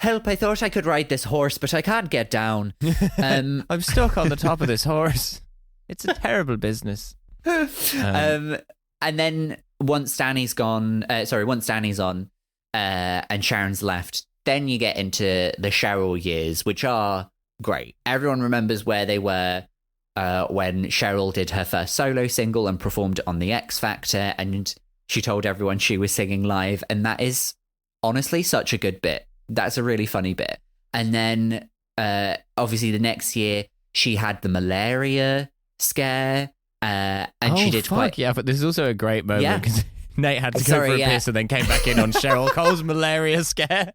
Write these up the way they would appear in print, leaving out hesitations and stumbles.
help, I thought I could ride this horse, but I can't get down. I'm stuck on the top of this horse. It's a terrible business. And then once Danny's on, and Sharon's left, then you get into the Cheryl years, which are great. Everyone remembers where they were when Cheryl did her first solo single and performed it on the X Factor, and she told everyone she was singing live, and that is honestly such a good bit. That's a really funny bit. And then obviously the next year she had the malaria scare, and she did quite... Yeah, but this is also a great moment because Nate had to go for a piss and then came back in on Cheryl Cole's malaria scare.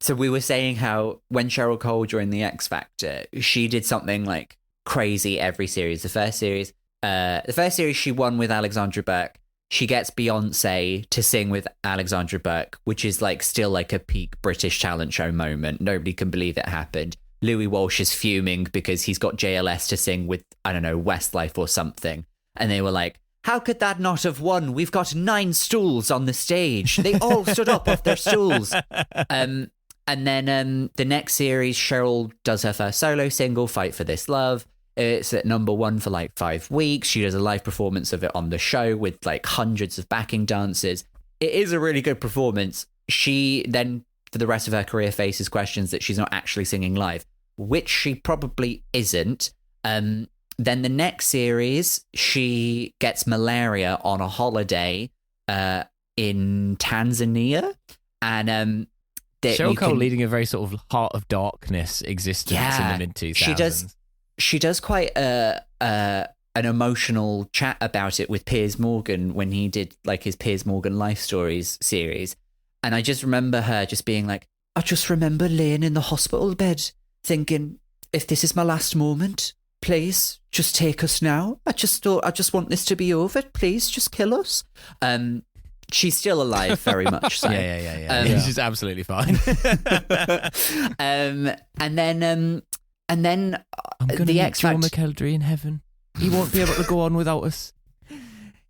So we were saying how when Cheryl Cole joined the X Factor, she did something like crazy every series. The first series she won with Alexandra Burke. She gets Beyonce to sing with Alexandra Burke, which is like still like a peak British talent show moment. Nobody can believe it happened. Louis Walsh is fuming because he's got JLS to sing with, I don't know, Westlife or something. And they were like, how could that not have won? We've got 9 stools on the stage. They all stood up off their stools. And then the next series, Cheryl does her first solo single, Fight for This Love. It's at number 1 for like 5 weeks. She does a live performance of it on the show with like hundreds of backing dancers. It is a really good performance. She then, for the rest of her career, faces questions that she's not actually singing live, which she probably isn't. Then the next series, she gets malaria on a holiday in Tanzania. And Cheryl Cole leading a very sort of heart of darkness existence in the mid-2000s. She does quite an emotional chat about it with Piers Morgan when he did like his Piers Morgan Life Stories series. And I just remember her just being like, I just remember laying in the hospital bed thinking, if this is my last moment, please just take us now. I just want this to be over. Please just kill us. She's still alive very much so. Yeah. She's absolutely fine. And then I'm going to meet Joe McElderry in heaven. He won't be able to go on without us.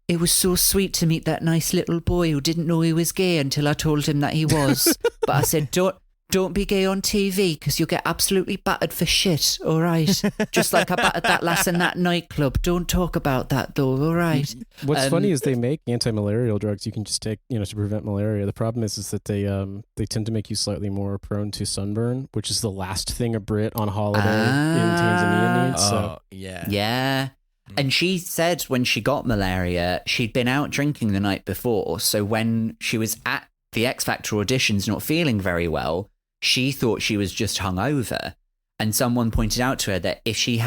It was so sweet to meet that nice little boy who didn't know he was gay until I told him that he was. But I said, don't be gay on TV because you'll get absolutely battered for shit, all right? Just like I battered that lass in that nightclub. Don't talk about that, though, all right? What's funny is they make anti-malarial drugs you can just take, to prevent malaria. The problem is that they tend to make you slightly more prone to sunburn, which is the last thing a Brit on holiday in Tanzania needs. So. Yeah. And she said when she got malaria, she'd been out drinking the night before. So when she was at the X Factor auditions not feeling very well, she thought she was just hungover. And someone pointed out to her that if she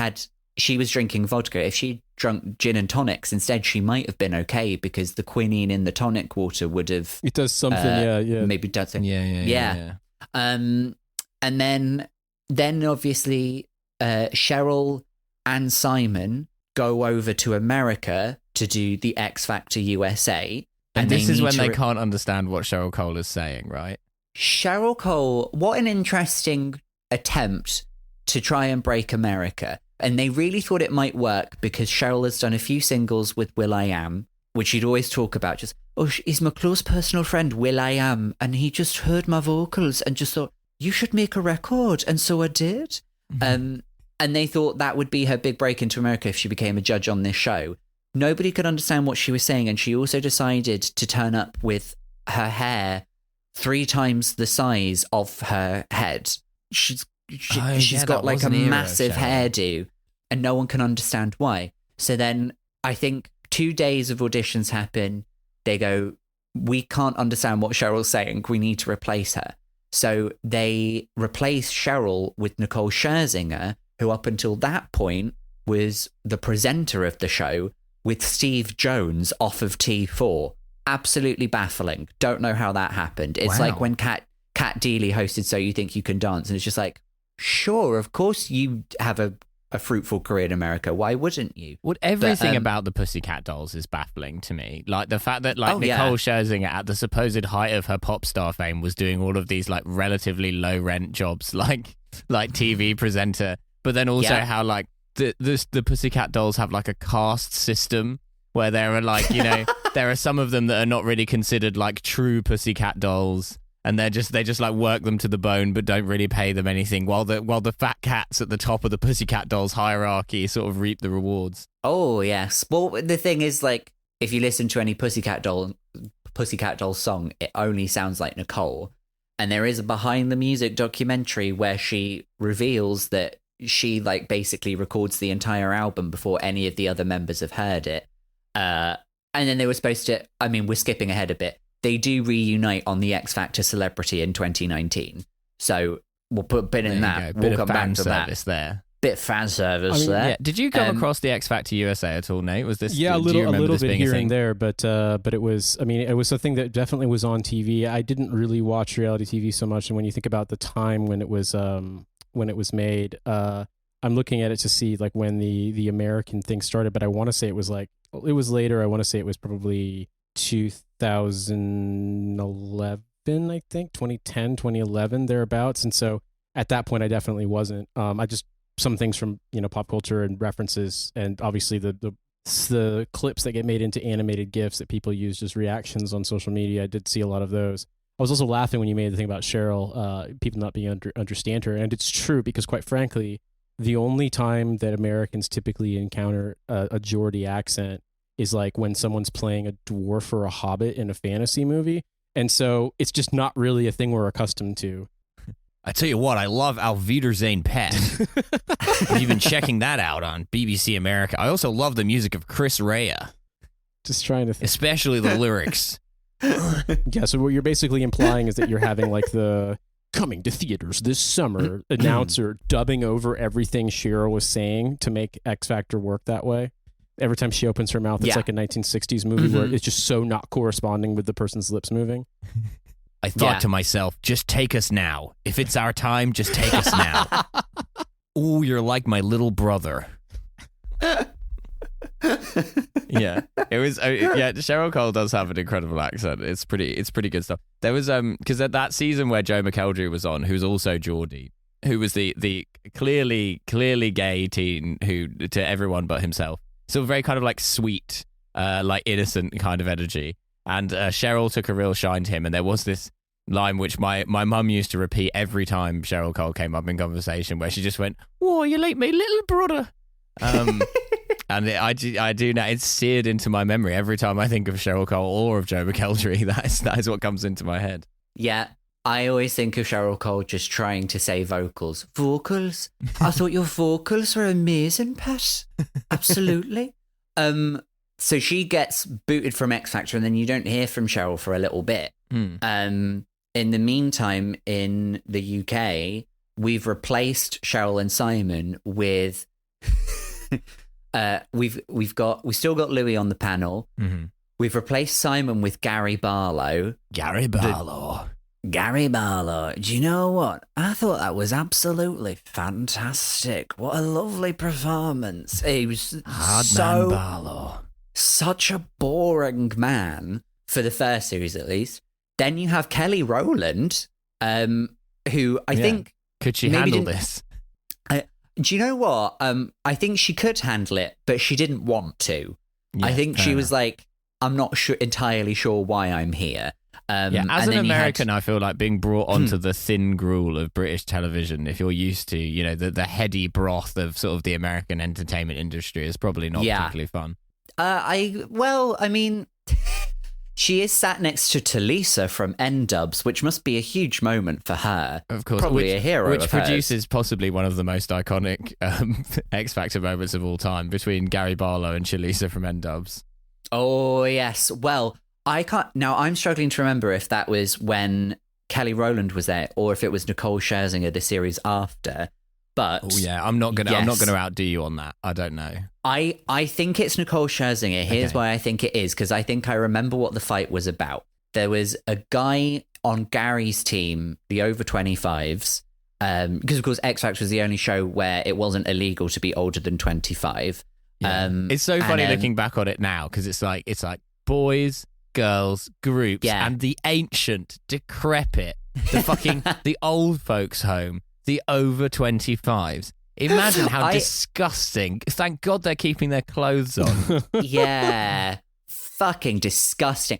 was drinking vodka, if she drunk gin and tonics instead, she might have been okay because the quinine in the tonic water would have... It does something, maybe does something. Yeah. And then obviously Cheryl and Simon go over to America to do the X Factor USA. And this is when they can't understand what Cheryl Cole is saying, right? Cheryl Cole, what an interesting attempt to try and break America. And they really thought it might work because Cheryl has done a few singles with will.i.am, which she'd always talk about. Just, he's my close personal friend, will.i.am. And he just heard my vocals and just thought, you should make a record. And so I did. Mm-hmm. And they thought that would be her big break into America if she became a judge on this show. Nobody could understand what she was saying. And she also decided to turn up with her hair 3 times the size of her head. She's got like a massive hairdo and no one can understand why. So then I think 2 days of auditions happen. They go, we can't understand what Cheryl's saying. We need to replace her. So they replace Cheryl with Nicole Scherzinger, who up until that point was the presenter of the show, with Steve Jones off of T4. Absolutely baffling. Don't know how that happened. It's like when Kat Deely hosted So You Think You Can Dance, and it's just like, sure, of course you have a fruitful career in America. Why wouldn't you? Well, everything about the Pussycat Dolls is baffling to me. Like the fact that Nicole Scherzinger at the supposed height of her pop star fame was doing all of these like relatively low rent jobs like TV presenter, but then also how like the Pussycat Dolls have like a caste system where there are like, there are some of them that are not really considered like true Pussycat Dolls. and they just like work them to the bone, but don't really pay them anything. While the fat cats at the top of the Pussycat Dolls hierarchy sort of reap the rewards. Oh yes. Well, the thing is, like, if you listen to any Pussycat Doll song, it only sounds like Nicole. And there is a behind the music documentary where she reveals that she like basically records the entire album before any of the other members have heard it. And then they were supposed to, I mean, we're skipping ahead a bit. They do reunite on the X Factor Celebrity in 2019. So we'll put a bit in that. We'll come back to that. There. Bit of fan service there. Yeah. Did you come across the X Factor USA at all, Nate? Was this? Yeah, a little bit here and there, but it was. I mean, it was something that definitely was on TV. I didn't really watch reality TV so much, and when you think about the time when it was made, I'm looking at it to see like when the American thing started, but I want to say it was later. I want to say it was probably 2011, I think, 2010, 2011, thereabouts. And so at that point, I definitely wasn't. I just, some things from, pop culture and references, and obviously the clips that get made into animated GIFs that people use as reactions on social media. I did see a lot of those. I was also laughing when you made the thing about Cheryl, people not being understand her. And it's true, because quite frankly, the only time that Americans typically encounter a Geordie accent is like when someone's playing a dwarf or a hobbit in a fantasy movie. And so it's just not really a thing we're accustomed to. I tell you what, I love Alviederzane Pet. Have you been checking that out on BBC America? I also love the music of Chris Rea. Just trying to think. Especially the lyrics. Yeah, so what you're basically implying is that you're having like the coming to theaters this summer announcer dubbing over everything Cheryl was saying to make X Factor work that way. Every time she opens her mouth, it's like a 1960s movie where it's just so not corresponding with the person's lips moving. I thought to myself, just take us now. If it's our time, just take us now. Ooh, you're like my little brother. Yeah, it was. Cheryl Cole does have an incredible accent. It's pretty good stuff. There was because at that season where Joe McElderry was on, who's also Geordie, who was the clearly gay teen who to everyone but himself. So very kind of like sweet, like innocent kind of energy. And Cheryl took a real shine to him. And there was this line which my mum used to repeat every time Cheryl Cole came up in conversation, where she just went, "Whoa, you like my little brother." And I do now. It's seared into my memory every time I think of Cheryl Cole or of Joe McElderry. That is what comes into my head. Yeah, I always think of Cheryl Cole just trying to say vocals. Vocals? I thought your vocals were amazing, Pat. Absolutely. So she gets booted from X Factor, and then you don't hear from Cheryl for a little bit. In the meantime, in the UK, we've replaced Cheryl and Simon with we've still got Louis on the panel. Mm-hmm. We've replaced Simon with Gary Barlow. Gary Barlow. Do you know what? I thought that was absolutely fantastic. What a lovely performance. He was Man Barlow. Such a boring man for the first series, at least. Then you have Kelly Rowland, who I think could she handle this? Do you know what? I think she could handle it, but she didn't want to. Yeah, I think she was like, I'm not entirely sure why I'm here. As an American, I feel like being brought onto the thin gruel of British television, if you're used to, the heady broth of sort of the American entertainment industry, is probably not particularly fun. I mean, she is sat next to Talisa from N-Dubs, which must be a huge moment for her. Of course. Probably a hero Which of produces hers. Possibly one of the most iconic X Factor moments of all time between Gary Barlow and Talisa from N-Dubs. Oh, yes. Well, I'm struggling to remember if that was when Kelly Rowland was there or if it was Nicole Scherzinger the series after. But I'm not gonna outdo you on that. I don't know. I think it's Nicole Scherzinger. Here's why I think it is, because I think I remember what the fight was about. There was a guy on Gary's team, the over 25s, because of course X Factor was the only show where it wasn't illegal to be older than 25. Yeah. It's so funny looking back on it now, because it's like boys, girls, groups, and the ancient, decrepit, the fucking the old folks home. The over 25s. Imagine how disgusting. Thank God they're keeping their clothes on. Yeah. Fucking disgusting.